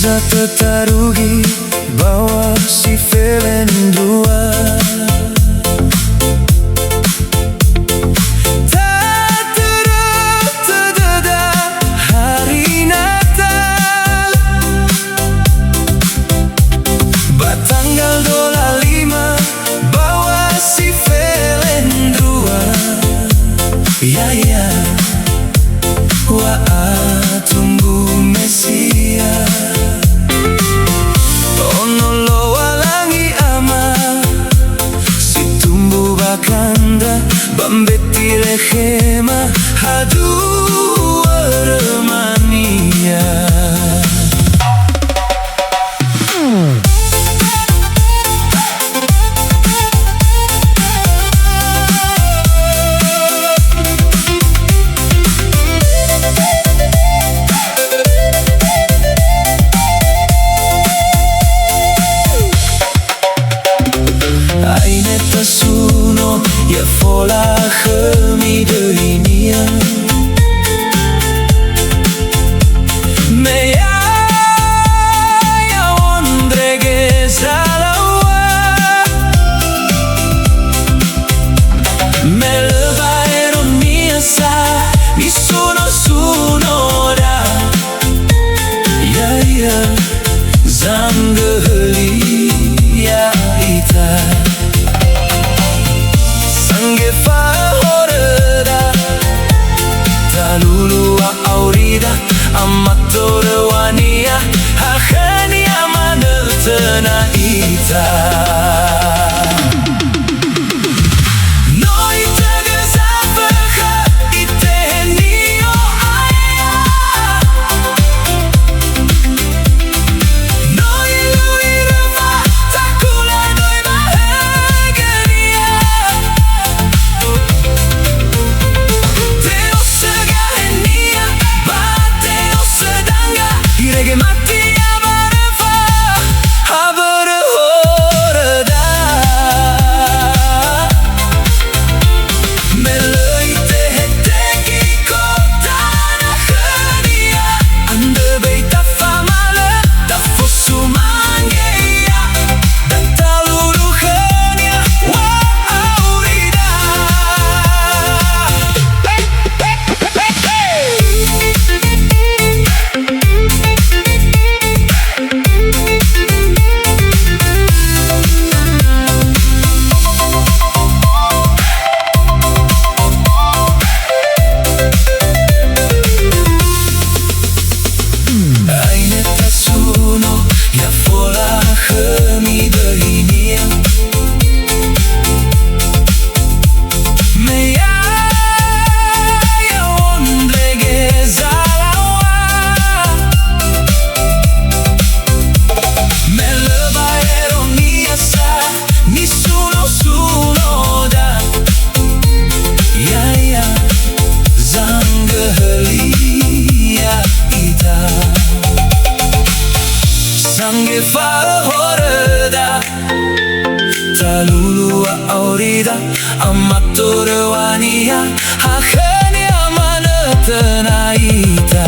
Bisa tetaruhi bahwa si Felendrua tak terdedah hari Natal. Batanggal 25 bahwa si Felendrua ya wa atumbu MESIA ono lo walangi ama si tumbu bakanda bambeti lehema hadu ROHANI. Aine tasuno ya fola khami deuinia meya ya ondrege salawa melva eronia sa mi suno da ya zangeli ya ita sangue fahoreda talulu wa aurida amatore wania ROHANI amanatena ita noi tegezapekha itenio aya noi luirma takula noi mahegania Teo segahenia bateo sedanga irege mati abarefa abare horada meleite heteki kotana khania ande beita famale da fosumangeia da talulu khania wa aurida Aine tasuno ya fola khami deuinia meya ya ondrege salawa melva eronia sa mi suno da ya zangeli ya ita sangue fahoreda talulu wa aurida amatore wania ROHANI amanatena ita